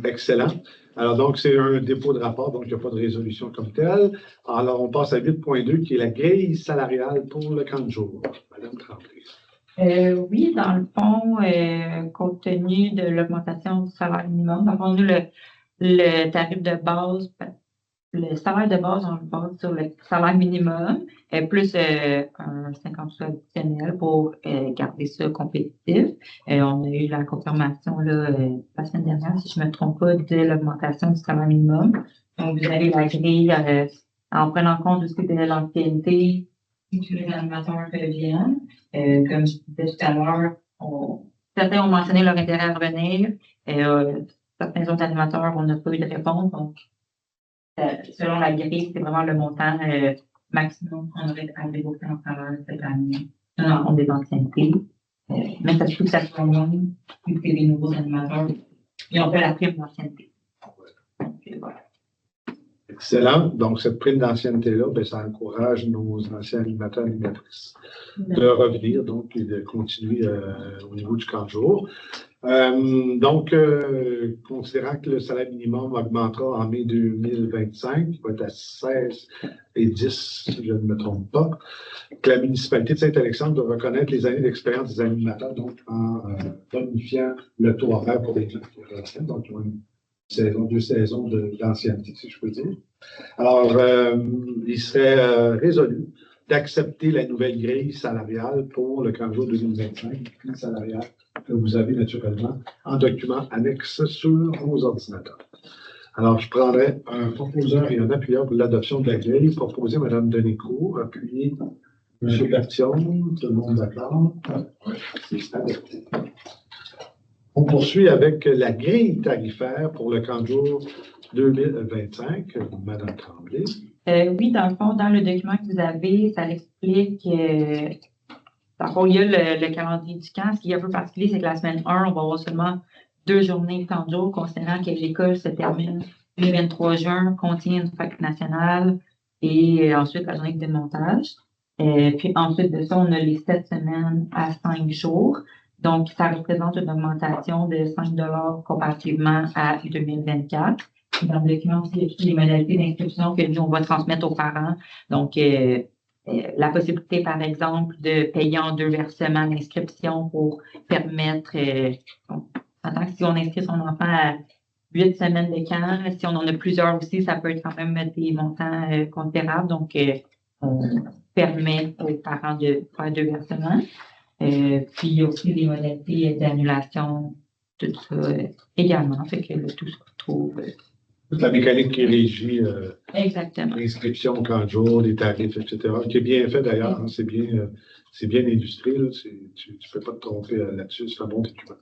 Excellent. Alors, donc, c'est un dépôt de rapport, donc il n'y a pas de résolution comme telle. Alors, on passe à 8.2, qui est la grille salariale pour le camp de jour. Madame Tremblay. Oui, dans le fond, compte tenu de l'augmentation du salaire minimum, dans le fond, nous, le tarif de base, le salaire de base, on le base sur le salaire minimum, plus un 50 sous additionnel pour garder ça compétitif. On a eu la confirmation là, la semaine dernière, si je ne me trompe pas, de l'augmentation du salaire minimum. Donc, vous avez la grille en prenant compte aussi de l'ancienneté que les animateurs viennent. Comme je disais tout à l'heure, certains ont mentionné leur intérêt à revenir. Certains autres animateurs, on n'a pas eu de réponse. Donc, selon la grille, c'est vraiment le montant maximum qu'on aurait à débourser en salaire cette année, en compte des anciennetés. Mais ça se trouve que ça soit moins, vu que c'est des nouveaux animateurs. Ils ont fait la prime d'ancienneté. Donc, voilà. Excellent. Donc, cette prime d'ancienneté-là, ben, ça encourage nos anciens animateurs et animatrices de revenir, donc, et de continuer au niveau du camp de jour. Donc, considérant que le salaire minimum augmentera en mai 2025, qui va être à 16,10, si je ne me trompe pas, que la municipalité de Saint-Alexandre doit reconnaître les années d'expérience des animateurs, donc en bonifiant le taux horaire pour les gens qui reviennent. Donc, ils ont une saison, 2 saisons d'ancienneté, si je peux dire. Alors, il serait résolu d'accepter la nouvelle grille salariale pour le camp de jour 2025, grille salariale que vous avez naturellement en document annexe sur vos ordinateurs. Alors, je prendrais un proposeur et un appuyeur pour l'adoption de la grille. Proposer Mme Denicourt, appuyer M. Bertillon, tout le monde d'accord? C'est adopté. On poursuit avec la grille tarifaire pour le camp de jour 2025. Mme Tremblay. Oui, dans le fond, dans le document que vous avez, ça l'explique. Dans le fond, il y a le calendrier du camp. Ce qui est un peu particulier, c'est que la semaine 1, on va avoir seulement 2 journées de camp de jour, considérant que l'école se termine le 23 juin, contient une fête nationale et ensuite la journée de démontage. Puis ensuite de ça, on a les 7 semaines à 5 jours. Donc, ça représente une augmentation de 5 $ comparativement à 2024. Dans le document aussi, il y a toutes les modalités d'inscription que nous, on va transmettre aux parents. Donc, la possibilité, par exemple, de payer en 2 versements d'inscription pour permettre, en tant que si on inscrit son enfant à 8 semaines de camp, si on en a plusieurs aussi, ça peut être quand même des montants considérables. Donc, on permet aux parents de faire 2 versements. Puis, il y a aussi des modalités d'annulation, tout ça également. Fait que tout se retrouve. Toute la mécanique qui régit Exactement. l'inscription au camp de jour, les tarifs, etc., qui est bien fait d'ailleurs. Hein, c'est bien illustré. Là, tu ne peux pas te tromper là-dessus. C'est un bon document.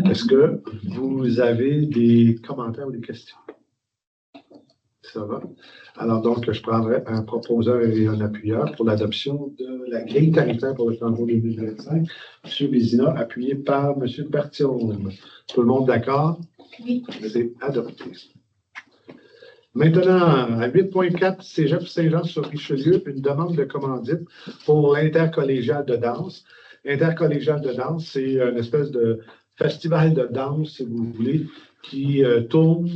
Est-ce que vous avez des commentaires ou des questions? Ça va. Alors, donc, je prendrai un proposeur et un appuyeur pour l'adoption de la grille tarifaire pour le camp de jour 2025. M. Bézina, appuyé par M. Bertillon. Tout le monde d'accord? Oui. C'est adopté. Maintenant, à 8.4, Cégep Saint-Jean-sur-Richelieu, une demande de commandite pour l'intercollégial de danse. Intercollégial de danse, c'est une espèce de festival de danse, si vous voulez, qui tourne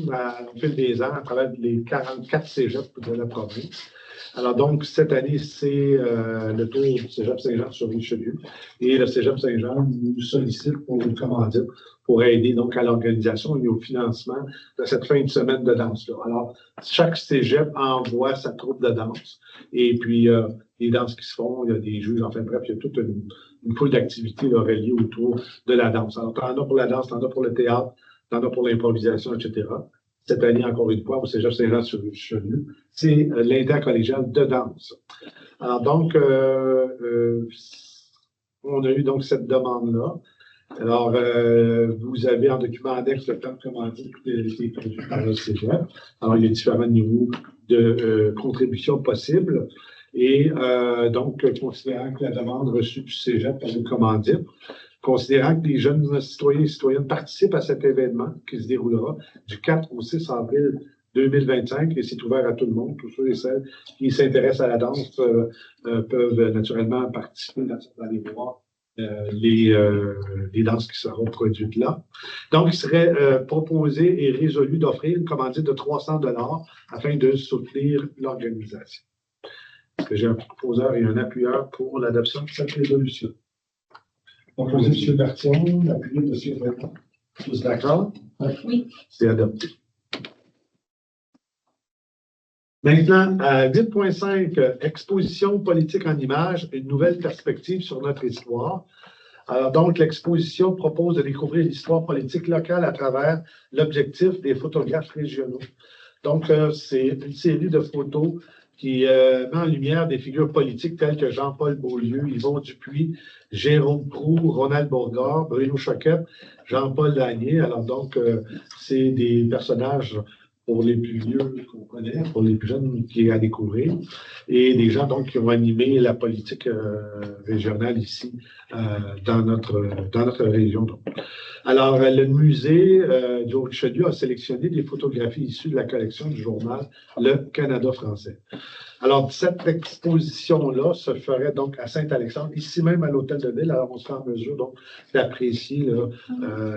au fil des ans à travers les 44 cégeps de la province. Alors donc, cette année, c'est le tour du Cégep Saint-Jean-sur-Richelieu. Et le Cégep Saint-Jean nous sollicite pour une commandite pour aider donc à l'organisation et au financement de cette fin de semaine de danse-là. Alors, chaque cégep envoie sa troupe de danse. Et puis, les danses qui se font, il y a des juges, enfin bref, il y a toute une foule d'activités reliées autour de la danse. Alors, tu en as pour la danse, tu en as pour le théâtre, tu en as pour l'improvisation, etc. Cette année, encore une fois, au Cégep Saint-Jean-sur-Richelieu, c'est l'intercollégial de danse. Alors, donc, on a eu donc cette demande-là. Alors, vous avez en document annexe le plan de commandite qui a été produit par le Cégep. Alors, il y a différents niveaux de contribution possibles. Et donc, considérant que la demande reçue du Cégep par une commandite, considérant que les jeunes citoyens et citoyennes participent à cet événement qui se déroulera du 4 au 6 avril 2025 et c'est ouvert à tout le monde. Tous ceux et celles qui s'intéressent à la danse peuvent naturellement participer d'aller voir les danses qui seront produites là. Donc, il serait proposé et résolu d'offrir une commandite de 300 $ afin de soutenir l'organisation. Est-ce que j'ai un proposeur et un appuyeur pour l'adoption de cette résolution? Proposé M. Bertillon, appuyé M. Raymond. Tous d'accord? Oui. C'est adopté. Maintenant, à 8.5, exposition politique en images, une nouvelle perspective sur notre histoire. Alors donc, l'exposition propose de découvrir l'histoire politique locale à travers l'objectif des photographes régionaux. Donc, c'est une série de photos qui met en lumière des figures politiques telles que Jean-Paul Beaulieu, Yvon Dupuis, Jérôme Proulx, Ronald Bourgard, Bruno Choquette, Jean-Paul Lanier. Alors donc, c'est des personnages pour les plus vieux qu'on connaît, pour les plus jeunes qui est à découvrir, et des gens donc qui ont animé la politique régionale ici dans notre région. Donc. Alors, le musée du Richelieu a sélectionné des photographies issues de la collection du journal Le Canada français. Alors, cette exposition-là se ferait donc à Saint-Alexandre, ici même à l'Hôtel de Ville. Alors, on sera en mesure donc d'apprécier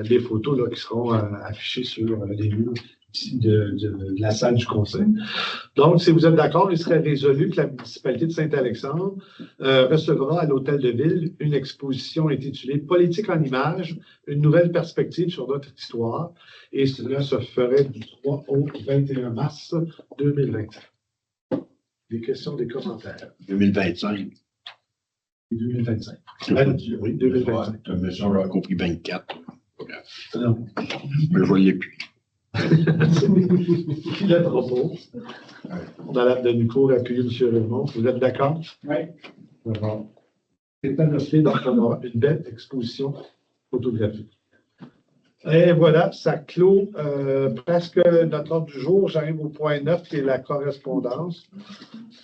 les photos là, qui seront affichées sur les murs ici de la salle du conseil. Donc, si vous êtes d'accord, il serait résolu que la municipalité de Saint-Alexandre recevra à l'Hôtel de Ville une exposition intitulée « Politique en images, une nouvelle perspective sur notre histoire » et cela se ferait du 3 au 21 mars 2025. Des questions, des commentaires? 2025. 2025. Oui, 2025. Mais ça, j'aurais compris 24. Non. Mais je voyais plus. Qui le propose? Madame Denicourt, appuyez M. Raymond. Vous êtes d'accord? Oui. D'accord. C'est annoncé, donc on aura une belle exposition photographique. Et voilà, ça clôt presque notre ordre du jour. J'arrive au point 9 qui est la correspondance.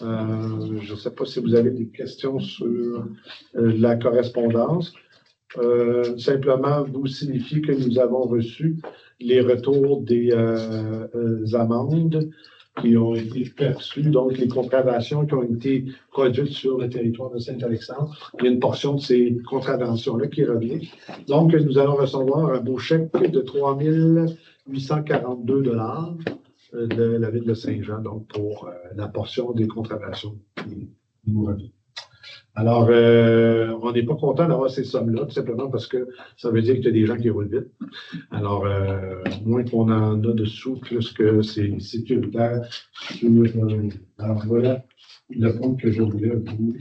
Je ne sais pas si vous avez des questions sur la correspondance. Simplement vous signifier que nous avons reçu les retours des amendes qui ont été perçues, donc les contraventions qui ont été produites sur le territoire de Saint-Alexandre. Il y a une portion de ces contraventions-là qui revient. Donc, nous allons recevoir un beau chèque de 3 842 $, de la ville de Saint-Jean, donc pour la portion des contraventions qui nous revient. Alors, on n'est pas content d'avoir ces sommes-là, tout simplement parce que ça veut dire qu'il y a des gens qui roulent vite. Alors, moins qu'on en a de sous, plus que c'est sécuritaire. Alors, voilà le point que je voulais vous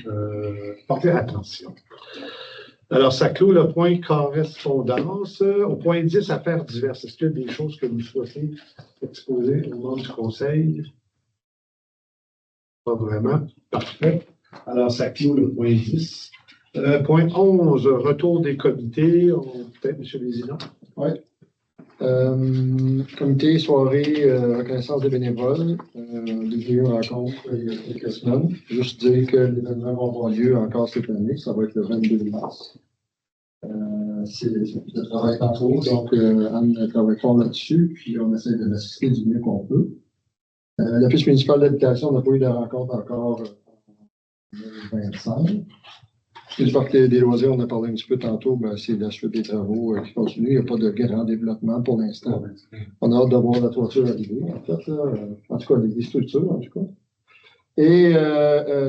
porter attention. Alors, ça clôt le point correspondance. Au point 10, affaires diverses. Est-ce qu'il y a des choses que vous souhaitez exposer au nom du Conseil? Pas vraiment. Parfait. Alors, ça clôt le point 10. Point 11, retour des comités. Peut-être, M. Vézina. Oui. Comité, soirée, reconnaissance des bénévoles. J'ai eu une rencontre il y a quelques semaines. Juste dire que l'événement va avoir lieu encore cette année. Ça va être le 22 mars. C'est le travail tantôt. Donc, Anne travaille fort là-dessus. Puis, on essaie de l'assister du mieux qu'on peut. L'Office municipal d'habitation n'a pas eu de rencontre encore. 25. Le parc des loisirs, on a parlé un petit peu tantôt, ben, c'est la suite des travaux qui continuent. Il n'y a pas de grand développement pour l'instant. On a hâte de voir la toiture arriver, en fait. En tout cas, les structures, en tout cas. Et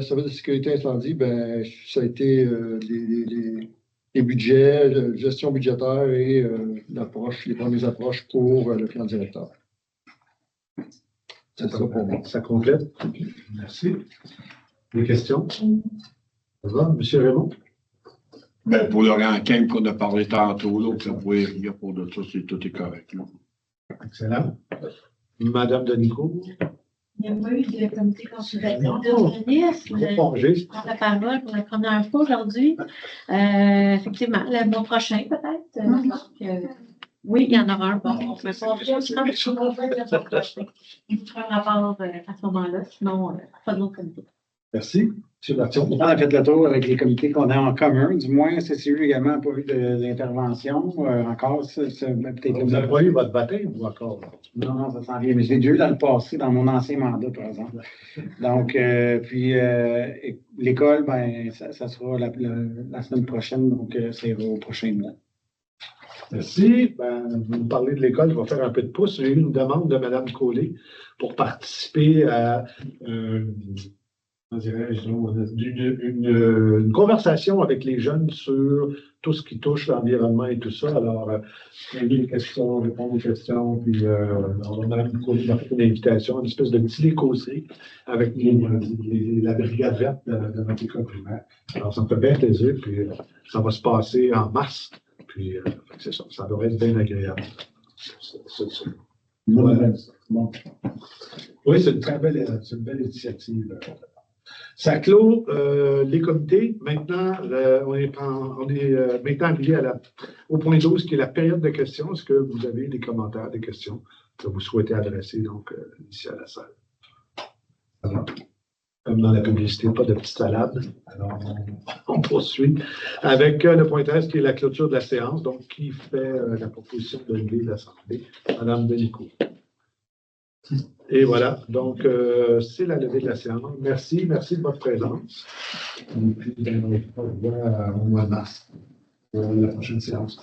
service de sécurité incendie, ben, ça a été les budgets, gestion budgétaire et les premières approches pour le plan directeur. C'est ça pour moi. Ça complète. Merci. Des questions? Ça va, M. Raymond? Ben, pour le ranking qu'on a parlé tantôt, là, ça pourrait venir pour de ça, tout est correct. Là. Excellent. Madame Denicourt? Il n'y a pas eu de comité consultatif d'urbanisme. Je prends la parole pour la première fois aujourd'hui. Effectivement, le mois prochain, peut-être. Oui, il y en aura un. Bon, on peut pas faire il fera un rapport à ce moment-là, sinon, pas de l'autre comité. Merci. M. Martion. On a fait le tour avec les comités qu'on a en commun. Du moins, CCU également n'a pas eu d'intervention. Encore, peut-être. Vous n'avez pas eu votre baptême ou encore? Non, ça s'en vient. Mais je l'ai déjà eu dans le passé, dans mon ancien mandat, par exemple. Donc, puis, l'école, ben, ça sera la semaine prochaine. Donc, c'est au prochain mois. Merci. Ben, vous me parlez de l'école, je vais faire un peu de pouce. J'ai eu une demande de Mme Collet pour participer à une conversation avec les jeunes sur tout ce qui touche l'environnement et tout ça. Alors, poser des questions, répondre aux questions, puis on a même une invitation, une espèce de petit causerie avec la brigade verte de notre école primaire. Alors, ça me fait bien plaisir, puis ça va se passer en mars, puis c'est ça, ça devrait être bien agréable. Voilà. Bon. Oui, c'est une très belle initiative. Ça clôt les comités. Maintenant, on est maintenant arrivé au point 12, qui est la période de questions. Est-ce que vous avez des commentaires, des questions que vous souhaitez adresser donc ici à la salle? Alors, comme dans la publicité, pas de petite salade. Alors, on poursuit avec le point 13, qui est la clôture de la séance. Donc, qui fait la proposition de lever l'Assemblée? Madame Denicourt. Et voilà, donc c'est la levée de la séance. Merci de votre présence. Et puis, on se revoit au mois de mars pour la prochaine séance.